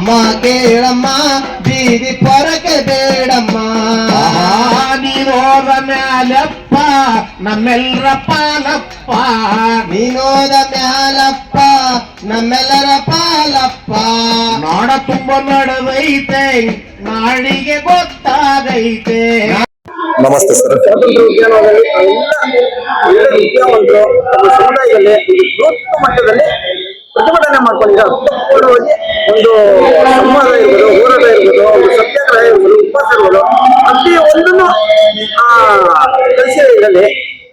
ಅಮ್ಮ ಕೇಳಮ್ಮ ಬೀದಿ ಪೊರಕೆ ಬೇಡಮ್ಮ. ನೀನೋದ ಮ್ಯಾಲಪ್ಪ ನಮ್ಮೆಲ್ಲರ ಪಾಲಪ್ಪ, ನೀನೋದ ಮ್ಯಾಲಪ್ಪ ನಮ್ಮೆಲ್ಲರ ಪಾಲಪ್ಪ. ನಾಡ ತುಂಬ ನಡೆದೈತೆ ನಾಡಿಗೆ ಗೊತ್ತಾಗೈತೆ. ನಮಸ್ತೆ ಸರ್. ಸ್ವಾತಂತ್ರ್ಯ ಉದ್ಯಾನವನದಲ್ಲಿ ಎಲ್ಲ ವಿದ್ಯಾವಂತರು ನಮ್ಮ ಸಮುದಾಯದಲ್ಲಿ ಬೃಹತ್ ಮಟ್ಟದಲ್ಲಿ ಪ್ರತಿಭಟನೆ ಮಾಡ್ಕೊಂಡಿದ್ದಾರೆ. ಒಂದು ಸಂವಾದ ಇರ್ಬೋದು, ಹೋರಾಟ ಇರ್ಬೋದು, ಒಂದು ಸತ್ಯಾಗ್ರಹ ಇರ್ಬೋದು, ಉಪವಾಸ ಇರ್ಬೋದು, ಪ್ರತಿ ಒಂದನ್ನು ಕಲಿಸಿದ ಇದರಲ್ಲಿ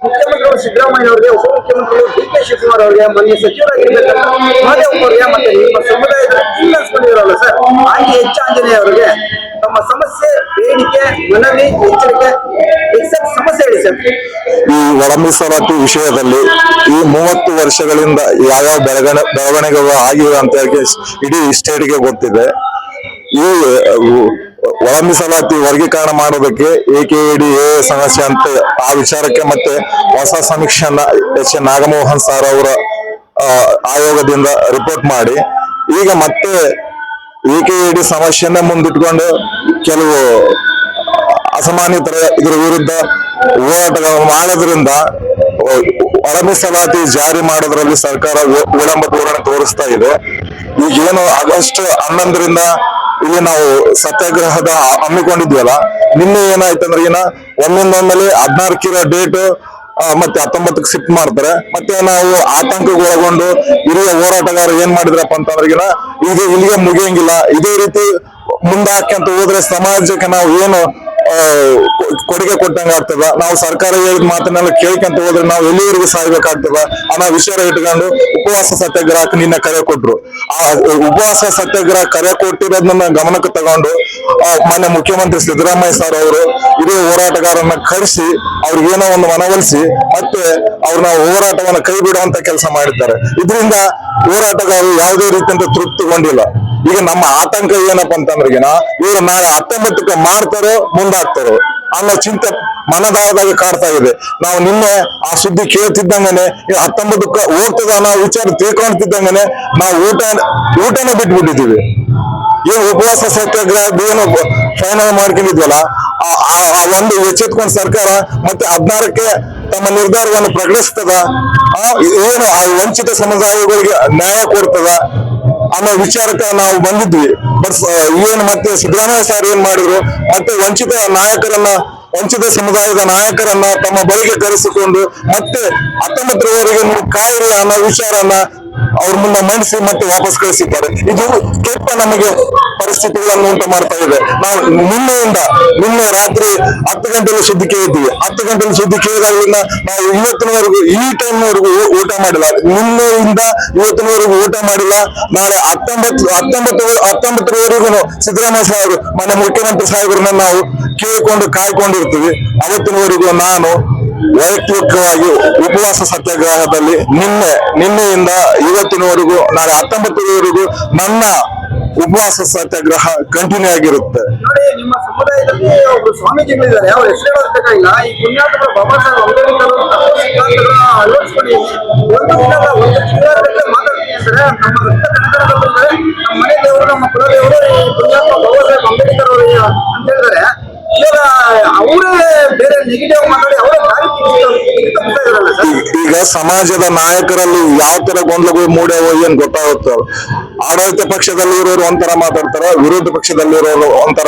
ಮುಖ್ಯಮಂತ್ರಿಗಳು ಸಿದ್ದರಾಮಯ್ಯ ಅವರಿಗೆ, ಉಪಮುಖ್ಯಮಂತ್ರಿಗಳು ಡಿ.ಕೆ. ಶಿವಕುಮಾರ್ ಅವರಿಗೆ, ಮಾನ್ಯ ಸಚಿವರಾಗಿರ್ತಕ್ಕಂಥ ಮಹದೇವ್ ಅವರಿಗೆ, ಮತ್ತೆ ನಿಮ್ಮ ಸಮುದಾಯದ ಇಲ್ಲಿರಲ್ಲ ಸರ್ ಆಂಜಿ ಎಚ್ ಆಂಜನೇಯ ಅವರಿಗೆ ತಮ್ಮ ಸಮಸ್ಯೆ, ಬೇಡಿಕೆ, ಮನವಿ, ಎಚ್ಚರಿಕೆ ಎಕ್ಸಾಕ್ಟ್ ಸಮಸ್ಯೆ ಹೇಳಿ ಸರ್. ಈ ಒಳ ಮೀಸಲಾತಿ ವಿಷಯದಲ್ಲಿ ಈ 30 ವರ್ಷಗಳಿಂದ ಯಾವ್ಯಾವ ಬೆಳವಣಿಗೆಗಳು ಆಗಿವೆ ಅಂತ ಹೇಳಿ ಇಡೀ ಸ್ಟೇಟ್ಗೆ ಗೊತ್ತಿದೆ. ಈ ಒಳ ಮೀಸಲಾತಿ ವರ್ಗೀಕರಣ ಮಾಡೋದಕ್ಕೆ AKADA ಸಮಸ್ಯೆ ಅಂತ ಆ ವಿಚಾರಕ್ಕೆ ಮತ್ತೆ ಹೊಸ ಸಮೀಕ್ಷೆಯನ್ನ ಎಚ್ ನಾಗಮೋಹನ್ ಸರ್ ಅವರ ಆಯೋಗದಿಂದ ರಿಪೋರ್ಟ್ ಮಾಡಿ ಈಗ ಮತ್ತೆ AKAD ಸಮಸ್ಯೆಯನ್ನ ಮುಂದಿಟ್ಕೊಂಡು ಕೆಲವು ಅಸಮಾನ್ಯತರ ಇದರ ವಿರುದ್ಧ ಹೋರಾಟಗಳು ಮಾಡೋದ್ರಿಂದ ಒಳ ಮೀಸಲಾತಿ ಜಾರಿ ಮಾಡೋದ್ರಲ್ಲಿ ಸರ್ಕಾರ ವಿಳಂಬ ಧೋರಣೆ ತೋರಿಸ್ತಾ ಇದೆ. ಈಗೇನು ಆಗಸ್ಟ್ 11ರಿಂದ ಇಲ್ಲಿ ನಾವು ಸತ್ಯಾಗ್ರಹದ ಹಮ್ಮಿಕೊಂಡಿದ್ವಲ್ಲ, ನಿನ್ನೆ ಏನಾಯ್ತಂದ್ರೆ ಒಮ್ಮಿಂದೊಮ್ಮೆಲೆ 14 ಡೇಟ್ ಮತ್ತೆ 19ಕ್ಕೆ ಶಿಫ್ಟ್ ಮಾಡ್ತಾರೆ. ಮತ್ತೆ ನಾವು ಆತಂಕಕ್ಕೆ ಒಳಗೊಂಡು ಹಿರಿಯ ಹೋರಾಟಗಾರರು ಏನ್ ಮಾಡಿದ್ರಪ್ಪ ಅಂತಂದ್ರೆ ಈಗ ಇಲ್ಲಿಗೆ ಮುಗಿಯಂಗಿಲ್ಲ, ಇದೇ ರೀತಿ ಮುಂದಾಕ್ಯಂತ ಹೋದ್ರೆ ಸಮಾಜಕ್ಕೆ ನಾವು ಏನು ಕೊಡುಗೆ ಕೊಟ್ಟಂಗ ಆಗ್ತದ, ನಾವು ಸರ್ಕಾರ ಹೇಳಿದ ಮಾತನ್ನೆಲ್ಲ ಕೇಳ್ಕೊಂತ ಹೋದ್ರೆ ನಾವು ಎಲ್ಲಿವರೆಗೂ ಸಾಯ್ಬೇಕಾಗ್ತದ ಅನ್ನೋ ವಿಚಾರ ಇಟ್ಕೊಂಡು ಉಪವಾಸ ಸತ್ಯಾಗ್ರಹಕ್ಕೆ ನಿನ್ನೆ ಕರೆ ಕೊಟ್ರು. ಆ ಉಪವಾಸ ಸತ್ಯಾಗ್ರಹ ಕರೆ ಕೊಟ್ಟಿರೋದನ್ನ ಗಮನಕ್ಕೆ ತಗೊಂಡು ಮಾನ್ಯ ಮುಖ್ಯಮಂತ್ರಿ ಸಿದ್ದರಾಮಯ್ಯ ಸರ್ ಅವರು ಇದೇ ಹೋರಾಟಗಾರನ್ನ ಕರೆಸಿ ಅವ್ರಿಗೇನೋ ಒಂದು ಮನವೊಲಿಸಿ ಮತ್ತೆ ಅವ್ರನ್ನ ಹೋರಾಟವನ್ನ ಕೈ ಬಿಡುವಂತ ಕೆಲಸ ಮಾಡಿದ್ದಾರೆ. ಇದರಿಂದ ಹೋರಾಟಗಾರರು ಯಾವುದೇ ರೀತಿಯಿಂದ ತೃಪ್ತಿಗೊಂಡಿಲ್ಲ. ಈಗ ನಮ್ಮ ಆತಂಕ ಏನಪ್ಪಾ ಅಂತಂದ್ರೆ ಇವರು ನಾಳೆ 19ಕ್ಕೆ ಮಾಡ್ತಾರೋ ಮುಂದಾಗ್ತಾರೋ ಅನ್ನೋ ಚಿಂತೆ ಮನದಾಳದಾಗ ಕಾಡ್ತಾ ಇದೆ. ನಾವು ನಿನ್ನೆ ಆ ಸುದ್ದಿ ಕೇಳ್ತಿದ್ದಂಗನೆ 19ಕ್ಕೆ ಹೋಗ್ತದ ಅನ್ನೋ ವಿಚಾರ ತಿಳ್ಕೊಂತಿದ್ದಂಗನೆ ನಾವು ಊಟನೇ ಬಿಟ್ಬಿಟ್ಟಿದ್ದೀವಿ. ಏನು ಉಪವಾಸ ಸತ್ಯಾಗ್ರಹ ಏನು ಫೈನಲ್ ಮಾಡ್ಕೊಂಡಿದ್ವಲ್ಲ ಆ ಒಂದು ಎಚ್ಚೆತ್ಕೊಂಡ್ ಸರ್ಕಾರ ಮತ್ತೆ 16ಕ್ಕೆ ತಮ್ಮ ನಿರ್ಧಾರವನ್ನು ಪ್ರಕಟಿಸ್ತದ, ಏನು ಆ ವಂಚಿತ ಸಮುದಾಯಗಳಿಗೆ ನ್ಯಾಯ ಕೊಡ್ತದ ಅನ್ನೋ ವಿಚಾರಕ್ಕೆ ನಾವು ಬಂದಿದ್ವಿ. ಬಟ್ ಏನು ಮತ್ತೆ ಸಿದ್ದರಾಮಯ್ಯ ಸರ್ ಏನ್ ಮಾಡಿದ್ರು, ಮತ್ತೆ ವಂಚಿತ ಸಮುದಾಯದ ನಾಯಕರನ್ನ ತಮ್ಮ ಬಳಿಗೆ ಕರೆಸಿಕೊಂಡು ಮತ್ತೆ 19ರವರೆಗೆ ನೀವು ಕಾಯಿರಿ ಅನ್ನೋ ವಿಚಾರನ ಅವ್ರ ಮುಂದೆ ಮಂಡಿಸಿ ಮತ್ತೆ ವಾಪಸ್ ಕಳಿಸಿದ್ದಾರೆ. ಇದು ಕೆಟ್ಟ ನಮಗೆ ಪರಿಸ್ಥಿತಿಗಳನ್ನು ಉಂಟು ಮಾಡ್ತಾ ಇದೆ. ನಾವು ನಿನ್ನೆ ರಾತ್ರಿ 10 ಗಂಟೆಗೆ ಸುದ್ದಿ ಕೇಳಿದ್ವಿ. 10 ಗಂಟೆಗೆ ಸುದ್ದಿ ಕೇಳಿದಾಗಿಂದ ನಾವು ಇವತ್ತಿನವರೆಗೂ ಈ ಟೈಮ್ವರೆಗೂ ಊಟ ಮಾಡಿಲ್ಲ. ನಿನ್ನೆಯಿಂದ ಇವತ್ತಿನವರೆಗೂ ಊಟ ಮಾಡಿಲ್ಲ. ನಾಳೆ 19ರವರೆಗೂ ಸಿದ್ದರಾಮಯ್ಯ ಸಾಹೇಬರು ಮನೆ ಮುಖ್ಯಮಂತ್ರಿ ಸಾಹೇಬರನ್ನ ನಾವು ಕೇಳಿಕೊಂಡು ಕಾಯ್ಕೊಂಡಿರ್ತೀವಿ. ಅವತ್ತಿನವರೆಗೂ ನಾನು ವೈಯಕ್ತಿಕವಾಗಿ ಉಪವಾಸ ಸತ್ಯಾಗ್ರಹದಲ್ಲಿ ನಿನ್ನೆಯಿಂದ ಇವತ್ತಿನವರೆಗೂ ನಾಳೆ 19ರವರೆಗೂ ನನ್ನ ಉಪವಾಸ ಸತ್ಯಾಗ್ರಹ ಕಂಟಿನ್ಯೂ ಆಗಿರುತ್ತೆ. ನೋಡಿ, ನಿಮ್ಮ ಸಮುದಾಯದಲ್ಲಿ ಒಬ್ರು ಸ್ವಾಮೀಜಿಗಳಿದ್ದಾರೆ, ಅವ್ರ ಹೆಸರು ಹೇಳಬೇಕಾಗಿಲ್ಲ. ಈ ಪುಣ್ಯಾತ್ಮರು ಬಾಬಾ ಸಾಹೇಬ್ ಅಂಬೇಡ್ಕರ್ ಅಳವಡಿಸ್ಕೊಂಡು ಒಂದು ತಿಂಗಳ ಮಾತಾಡ್ತೀನಿ ಅಂತಾರೆ. ನಮ್ಮ ರಕ್ತ ಕನ್ನಡದಲ್ಲಿದ್ದಾರೆ, ನಮ್ಮ ಮನೆ ದೇವರು, ನಮ್ಮ ಕುಲದೇವರು ಈ ಪುಣ್ಯಾತ್ಮ ಬಾಬಾ ಸಾಹೇಬ್ ಅಂಬೇಡ್ಕರ್ ಅವರು ಅಂತ ಹೇಳಿದ್ದಾರೆ. ಇವಾಗ ಅವರೇ ಬೇರೆ ನೆಗೆಟಿವ್ ಮಾತಾಡಿ ಅವರೇ ಈಗ ಸಮಾಜದ ನಾಯಕರಲ್ಲಿ ಯಾವ ತರ ಗೊಂದಲಗಳು ಮೂಡ್ಯಾವ ಏನ್ ಗೊತ್ತಾಗುತ್ತೆ. ಆಡಳಿತ ಪಕ್ಷದಲ್ಲಿ ಇರೋರು ಒಂಥರ ಮಾತಾಡ್ತಾರ, ವಿರೋಧ ಪಕ್ಷದಲ್ಲಿ ಇರೋರು ಒಂಥರ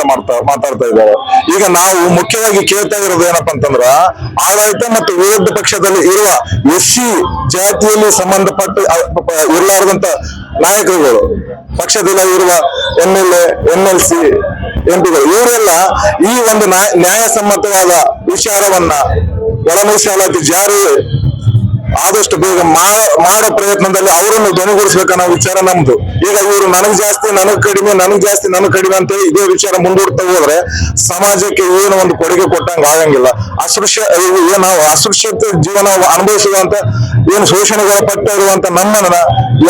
ಮಾತಾಡ್ತಾ ಇದ್ದಾರೆ. ಈಗ ನಾವು ಮುಖ್ಯವಾಗಿ ಕೇಳ್ತಾ ಇರೋದು ಏನಪ್ಪಾ ಅಂತಂದ್ರ ಆಡಳಿತ ಮತ್ತು ವಿರೋಧ ಪಕ್ಷದಲ್ಲಿ ಇರುವ SC ಜಾತಿಯಲ್ಲಿ ಸಂಬಂಧಪಟ್ಟ ಇರಲಾರದಂತ ನಾಯಕರುಗಳು, ಪಕ್ಷದಲ್ಲಿ ಇರುವ MLA, MLC, MP ಗಳು ಇವರೆಲ್ಲ ಈ ಒಂದು ನ್ಯಾಯಸಮ್ಮತವಾದ ವಿಚಾರವನ್ನ ಒಳ ಮೀಸಲಾತಿ ಜಾರಿ ಆದಷ್ಟು ಬೇಗ ಮಾಡೋ ಪ್ರಯತ್ನದಲ್ಲಿ ಅವರನ್ನು ಧ್ವನಿಗೂಡಿಸ್ಬೇಕನ್ನೋ ವಿಚಾರ ನಮ್ದು. ಈಗ ಇವರು ನನಗ್ ಜಾಸ್ತಿ ನನಗ್ ಕಡಿಮೆ, ನನಗ್ ಜಾಸ್ತಿ ನನಗ್ ಕಡಿಮೆ ಅಂತೇಳಿ ಇದೇ ವಿಚಾರ ಮುಂದೂಡ್ತಾ ಹೋದ್ರೆ ಸಮಾಜಕ್ಕೆ ಏನು ಒಂದು ಕೊಡುಗೆ ಕೊಟ್ಟಂಗ ಆಗಂಗಿಲ್ಲ. ನಾವು ಅಸ್ಪೃಶ್ಯತೆ ಜೀವನ ಅನುಭವಿಸುವಂತ ಏನು ಶೋಷಣೆಗೊಳಪಟ್ಟ ಇರುವಂತ ನಮ್ಮನ್ನ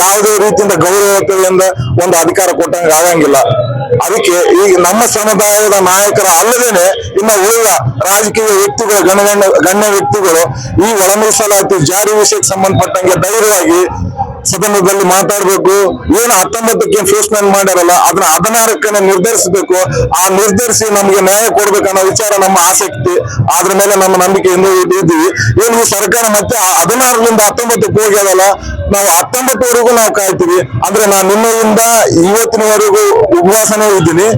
ಯಾವುದೇ ರೀತಿಯಿಂದ ಗೌರವತೆಯಿಂದ ಒಂದು ಅಧಿಕಾರ ಕೊಟ್ಟಂಗ ಆಗಂಗಿಲ್ಲ. ಅದಕ್ಕೆ ಈಗ ನಮ್ಮ ಸಮುದಾಯದ ನಾಯಕರ ಅಲ್ಲದೇನೆ ಇನ್ನು ಉಳಿದ ರಾಜಕೀಯ ವ್ಯಕ್ತಿಗಳು, ಗಣ್ಯ ವ್ಯಕ್ತಿಗಳು ಈ ಒಳ ಮೀಸಲಾತಿ ಜಾರಿ ವಿಷಯಕ್ಕೆ ಸಂಬಂಧಪಟ್ಟಂಗೆ ಧೈರ್ಯವಾಗಿ ಸದನದಲ್ಲಿ ಮಾತಾಡ್ಬೇಕು. ಏನು 19ಕ್ಕೆ ಎನ್ಫೋರ್ಸ್ಮೆಂಟ್ ಮಾಡ್ಯಾರಲ್ಲ ಅದನ್ನ 16ಕ್ಕೆ ನಿರ್ಧರಿಸಬೇಕು. ಆ ನಿರ್ಧರಿಸಿ ನಮ್ಗೆ ನ್ಯಾಯ ಕೊಡ್ಬೇಕು ಅನ್ನೋ ವಿಚಾರ ನಮ್ಮ ಆಸಕ್ತಿ. ಅದ್ರ ಮೇಲೆ ನಮ್ಮ ನಂಬಿಕೆಯನ್ನು ಇದ್ದೀವಿ. ಏನು ಈ ಸರ್ಕಾರ ಮತ್ತೆ 16ರಿಂದ 19ಕ್ಕೆ ಹೋಗ್ಯದಲ್ಲ, ನಾವು 19ವರೆಗೂ ನಾವು ಕಾಯ್ತೀವಿ. ಅಂದ್ರೆ ನಾನು ನಿನ್ನೆಯಿಂದ ಇವತ್ತಿನವರೆಗೂ ಉಪವಾಸನೇ ಇದ್ದೀನಿ.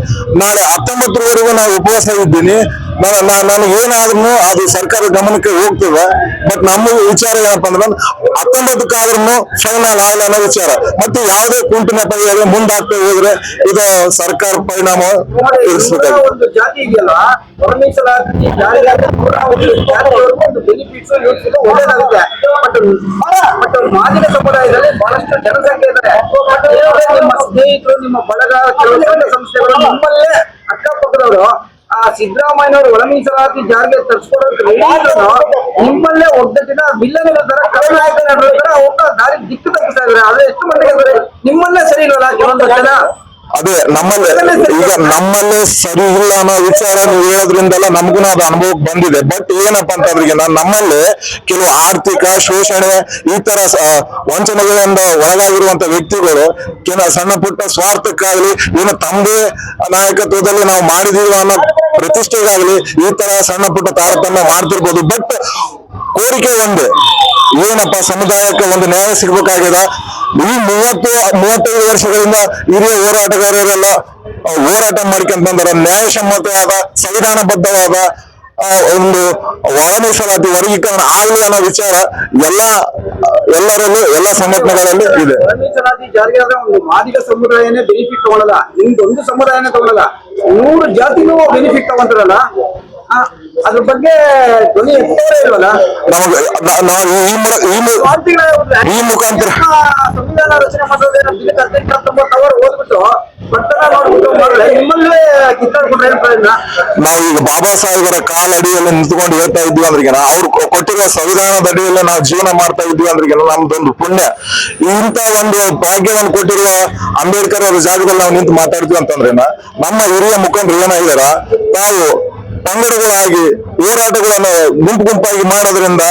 ನಾಳೆ 19ರವರೆಗೂ ನಾವು ಉಪವಾಸ ಇದ್ದೀನಿ. ನನಗೆ ಏನಾದ್ರೂ ಅದು ಸರ್ಕಾರ ಗಮನಕ್ಕೆ ಹೋಗ್ತದೆ. ಬಟ್ ನಮ್ಮ ವಿಚಾರ ಏನಪ್ಪ ಅಂದ್ರೆ 19ಕ್ಕಾದ್ರೂ ಫೈನಲ್ ಆಗಲ್ಲ ಅನ್ನೋ ವಿಚಾರ. ಮತ್ತೆ ಯಾವುದೇ ಕುಂಟಿನ ಪರಿಹಾರ ಮುಂದಾಗ್ತಾ ಹೋದ್ರೆ ಇದು ಸರ್ಕಾರ ಪರಿಣಾಮ ಬೀರಿಸಬೇಕು. ಒಂದು ಜಾತಿ ಇದೆಯಲ್ಲ, ಮೀಸಲಾತಿ ಜಾರಿಯಾದ ಜಾತಿಯವರೆಗೂ ಒಂದು ಬೆನಿಫಿಟ್ಸ್ ಒಳ್ಳೇದಾಗುತ್ತೆ. ಬಟ್ ಮಾದಿಗ ಸಮುದಾಯದಲ್ಲಿ ಬಹಳಷ್ಟು ಜನಸಂಖ್ಯೆ ಇದ್ದಾರೆ. ನಿಮ್ಮ ಸ್ನೇಹಿತರು, ನಿಮ್ಮ ಬಳಗ, ಕೆಲವು ಸಂಘ ಸಂಸ್ಥೆಗಳು, ನಮ್ಮಲ್ಲೇ ಅಕ್ಕಪಕ್ಕದವರು ಆ ಸಿದ್ದರಾಮಯ್ಯನವರು ಒಳ ಮೀಸಲಾತಿ ಜಾರಿಗೆ ತರಿಸ್ಕೊಡೋದು ನಿಮ್ಮಲ್ಲೇ ಒಗ್ಗಟ್ಟಿನ ವಿಲ್ಲಗಳ ತರ ಕರ್ನಾಟಕ ನಡುವೆ ಒಬ್ಬ ದಾರಿ ದಿಕ್ಕು ತಪ್ಪಿಸ್ತಾ ಇದ್ದಾರೆ. ಅದು ಎಷ್ಟು ಮಟ್ಟಿಗೆ ನಿಮ್ಮಲ್ಲೇ ಸರಿ ಇಲ್ವಲ್ಲ ಕೆಲವೊಂದು ಜನ? ಅದೇ ನಮ್ಮಲ್ಲೇ ಸರಿ ಇಲ್ಲ ಅನ್ನೋ ವಿಚಾರ ನೀವು ಹೇಳೋದ್ರಿಂದೆಲ್ಲ ನಮಗೂ ಅದು ಅನುಭವಕ್ಕೆ ಬಂದಿದೆ. ಬಟ್ ಏನಪ್ಪಾ ಅಂತಂದ್ರೆ ನಮ್ಮಲ್ಲಿ ಕೆಲವು ಆರ್ಥಿಕ ಶೋಷಣೆ ಈ ತರ ವಂಚನೆಗಳಿಂದ ಒಳಗಾಗಿರುವಂತ ವ್ಯಕ್ತಿಗಳು ಸಣ್ಣ ಪುಟ್ಟ ಸ್ವಾರ್ಥಕ್ಕಾಗ್ಲಿ, ಏನು ತಮ್ಮದೇ ನಾಯಕತ್ವದಲ್ಲಿ ನಾವು ಮಾಡಿದೀವಿ ಅನ್ನೋ ಪ್ರತಿಷ್ಠೆಗಾಗ್ಲಿ ಈ ತರ ಸಣ್ಣ ಪುಟ್ಟ ತಾರತಮ್ಯ ಮಾಡ್ತಿರ್ಬೋದು. ಬಟ್ ಕೋರಿಕೆ ಒಂದೇ, ಏನಪ್ಪ ಸಮುದಾಯಕ್ಕೆ ಒಂದು ನ್ಯಾಯ ಸಿಗ್ಬೇಕಾಗಿದೆ. ಈ 30-35 ವರ್ಷಗಳಿಂದ ಹಿರಿಯ ಹೋರಾಟಗಾರರೆಲ್ಲ ಹೋರಾಟ ಮಾಡ್ಕೊಂತ ಬಂದಾರ. ನ್ಯಾಯಸಮ್ಮತವಾದ ಸಂವಿಧಾನಬದ್ಧವಾದ ಒಂದು ಒಳ ಮೀಸಲಾತಿ ವರ್ಗೀಕರಣ ಆಗಲಿ ಅನ್ನೋ ವಿಚಾರ ಎಲ್ಲರಲ್ಲೂ ಎಲ್ಲ ಸಂಘಟನೆಗಳಲ್ಲಿ ಇದೆ. ಒಳ ಮೀಸಲಾತಿ ಜಾರಿಗೆ ಆದ್ರೆ ಒಂದು ಮಾದಿಗ ಸಮುದಾಯನೇ ಬೆನಿಫಿಟ್ ತಗೊಳ್ಳಲ್ಲ, ನಿಮ್ದೊಂದು ಸಮುದಾಯನೇ ತಗೊಳ್ಳಲ್ಲ, 100 ಜಾತಿನೂ ಬೆನಿಫಿಟ್ ತಗೊಂತಾರಲ್ಲ. ಅದ್ರ ಬಗ್ಗೆ ಧ್ವನಿ ಎತ್ತೋರೇ ಇಲ್ವಲ್ಲ? ಈ ಮುಖಾಂತರ ಸಂವಿಧಾನ ರಚನೆ ಮಾಡೋದೇನೋ 1819 ಅವರು ಓದ್ಬಿಟ್ಟು ಬರ್ತನ ನೋಡ್ಬಿಟ್ಟು ಮಾಡಿದ್ರೆ ನಿಮ್ಮಲ್ಲೇ ಕಿತ್ತಾಡ್ಕೊಂಡ್ರೆ ಏನ್ ಪ್ರಯೋಜನ? ನಾವು ಈಗ ಬಾಬಾ ಸಾಹೇಬರ ಕಾಲಡಿಯಲ್ಲಿ ನಿಂತ್ಕೊಂಡು ಹೇಳ್ತಾ ಇದ್ವಿ ಅಂದ್ರಿಗೆನ, ಅವ್ರು ಕೊಟ್ಟಿರುವ ಸಂವಿಧಾನದ ಅಡಿಯಲ್ಲಿ ನಾವು ಜೀವನ ಮಾಡ್ತಾ ಇದ್ವಿ ಅಂದ್ರಿಗೆನ ನಮ್ದೊಂದು ಪುಣ್ಯ. ಇಂತ ಒಂದು ಭಾಗ್ಯವನ್ನು ಕೊಟ್ಟಿರುವ ಅಂಬೇಡ್ಕರ್ ಅವರ ಜಾಗದಲ್ಲಿ ನಾವು ನಿಂತು ಮಾತಾಡ್ತೀವಿ ಅಂತಂದ್ರೇನ, ನಮ್ಮ ಹಿರಿಯ ಮುಖಂಡರು ಏನಾಗಿದಾರ, ತಾವು ಪಂಗಡಗಳಾಗಿ ಹೋರಾಟಗಳನ್ನು ಗುಂಪಾಗಿ ಮಾಡೋದ್ರಿಂದ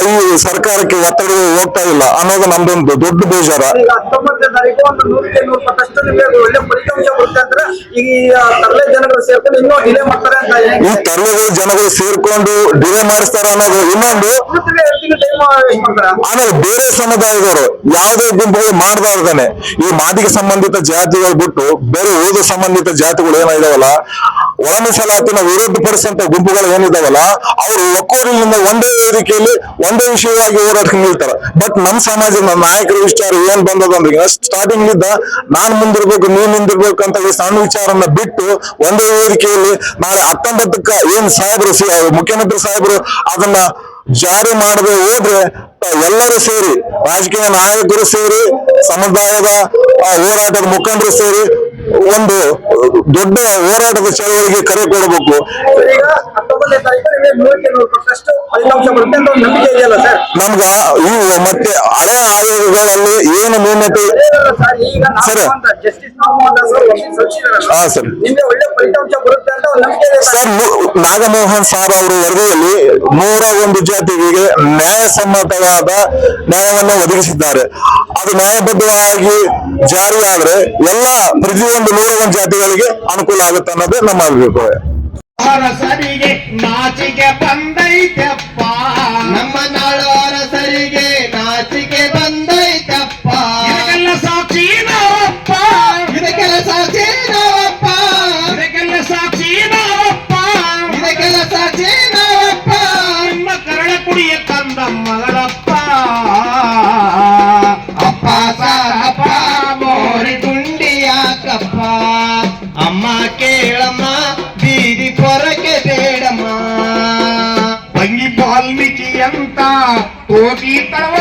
ಈ ಸರ್ಕಾರಕ್ಕೆ ಒತ್ತಡ ಹೋಗ್ತಾ ಇಲ್ಲ ಅನ್ನೋದು ನಮ್ದೊಂದು ದೊಡ್ಡ ಬೇಜಾರ. ಈಗ 19ನೇ ತಾರೀಕು ಒಂದು 100% ನಿಮಗೆ ಒಳ್ಳೆ ಫಲಿತಾಂಶ ಬರುತ್ತೆ ಅಂದ್ರೆ ಈ ತರಲೆ ಜನಗಳು ಸೇರ್ಕೊಂಡು ಇನ್ನೂ ಡಿಲೇ ಮಾಡ್ತಾರೆ ಅಂತ. ಈ ತರಲೆಗಳು ಜನಗಳು ಸೇರ್ಕೊಂಡು ಡಿಲೇ ಮಾಡಿಸ್ತಾರ ಅನ್ನೋದು ಇನ್ನೊಂದು. ಆಮೇಲೆ ಬೇರೆ ಸಮುದಾಯದವರು ಯಾವುದೇ ಗುಂಪುಗಳು ಮಾಡಬಾರ್ದಾನೆ ಈ ಮಾದಿಗೆ ಸಂಬಂಧಿತ ಜಾತಿಗಳು ಬಿಟ್ಟು ಬೇರೆ ಉಳಿದ ಸಂಬಂಧಿತ ಜಾತಿಗಳು ಏನಿದಾವಲ್ಲ, ಒಳ ಮೀಸಲಾತಿನ ವಿರೋಧ ಪಡಿಸಂತ ಗುಂಪುಗಳು ಏನಿದಾವಲ್ಲ, ಅವರು ಒಕ್ಕೊರಲಿನಿಂದ ಒಂದೇ ವೇದಿಕೆಯಲ್ಲಿ ಒಂದೇ ವಿಷಯವಾಗಿ ಹೋರಾಟಕ್ಕೆ ನಿಲ್ತಾರೆ. ಬಟ್ ನಮ್ಮ ಸಮಾಜದ ನಾಯಕರ ವಿಚಾರ ಏನ್ ಬಂದದಂದ್ರೆ, ಸ್ಟಾರ್ಟಿಂಗ್ ನಿಂದ ನಾನ್ ಮುಂದಿರ್ಬೇಕು ನೀನ್ ಮುಂದಿರ್ಬೇಕು ಅಂತ ಈ ಸಣ್ಣ ವಿಚಾರನ್ನ ಬಿಟ್ಟು ಒಂದೇ ವೇದಿಕೆಯಲ್ಲಿ ನಾಳೆ 19ಕ್ಕ ಏನ್ ಸಾಹೇಬರು ಮುಖ್ಯಮಂತ್ರಿ ಸಾಹೇಬರು ಅದನ್ನ ಜಾರಿ ಮಾಡದೆ ಹೋದ್ರೆ ಎಲ್ಲರೂ ಸೇರಿ, ರಾಜಕೀಯ ನಾಯಕರು ಸೇರಿ, ಸಮುದಾಯದ ಹೋರಾಟದ ಮುಖಂಡರು ಸೇರಿ ಒಂದು ದೊಡ್ಡ ಹೋರಾಟದ ಚಳವಳಿಗೆ ಕರೆ ಕೊಡಬೇಕು. ಈಗ 19ನೇ ತಾರೀಕು ನಿಮಗೆ 100% ಫಲಿತಾಂಶ ಬರುತ್ತೆ ಅಂತ ಒಂದು ನಂಬಿಕೆ ಇದೆಯಲ್ಲ ಸರ್? ನಮ್ಗ ಇವು ಮತ್ತೆ ಹಳೆ ಆಯೋಗಗಳಲ್ಲಿ ಏನು ನ್ಯೂನತೆ ಸರ್, ಜಸ್ಟಿಸ್ ಸರ್ ನಿಮಗೆ ಒಳ್ಳೆ ಫಲಿತಾಂಶ ಬರುತ್ತೆ ಅಂತ ಒಂದು ನಂಬಿಕೆ ಇದೆ ಸರ್. ನಾಗಮೋಹನ್ ಸಾಬ್ ಅವರ ವರದಿಯಲ್ಲಿ 101 ಜಾತಿಗೆ ನ್ಯಾಯಸಮ್ಮತವಾದ ನ್ಯಾಯವನ್ನು ಒದಗಿಸಿದ್ದಾರೆ. ಅದು ನ್ಯಾಯಬದ್ಧವಾಗಿ ಜಾರಿಯಾದ್ರೆ ಎಲ್ಲ ಪ್ರತಿಯೊಂದು 101 ಜಾತಿಗಳಿಗೆ ಅನುಕೂಲ ಆಗುತ್ತೆ ಅನ್ನೋದೇ ನಮ್ಮ ಅಭಿಪ್ರಾಯ. ಅರಸರಿಗೆ ನಾಚಿಕೆ ಬಂದೈತಪ್ಪ, ನಮ್ಮ ನಾಡು ಅರಸರಿಗೆ ನಾಚಿಕೆ ಬಂದೈತಪ್ಪ. ಇದಕ್ಕೆಲ್ಲ ಸಾಕ್ಷಿ ನಾವಪ್ಪ, ಇದಕ್ಕೆಲ್ಲ ಸಾಕ್ಷಿ ನಾವಪ್ಪ, ಇದಕ್ಕೆಲ್ಲ ಸಾಕ್ಷಿ ನಾವಪ್ಪ, ಇದಕ್ಕೆಲ್ಲ ಸಾಕ್ಷಿ ನಾವಪ್ಪ. ನಿಮ್ಮ ಕರಳ ಕುಡಿಯ ಕಂದ ಮಗಳಪ್ಪ, ಅಪ್ಪ ಸಾರಪ್ಪ ಮೋರಿ ಗುಂಡಿಯಾಕಪ್ಪ, ಅಮ್ಮ ಕೇಳಮ್ಮ ಬೀದಿ ಪೊರಕೆ ಬೇಡಮ್ಮ. ತಂಗಿ ವಾಲ್ಮೀಕಿ ಅಂತ ಹೋಗಿ ತಳವ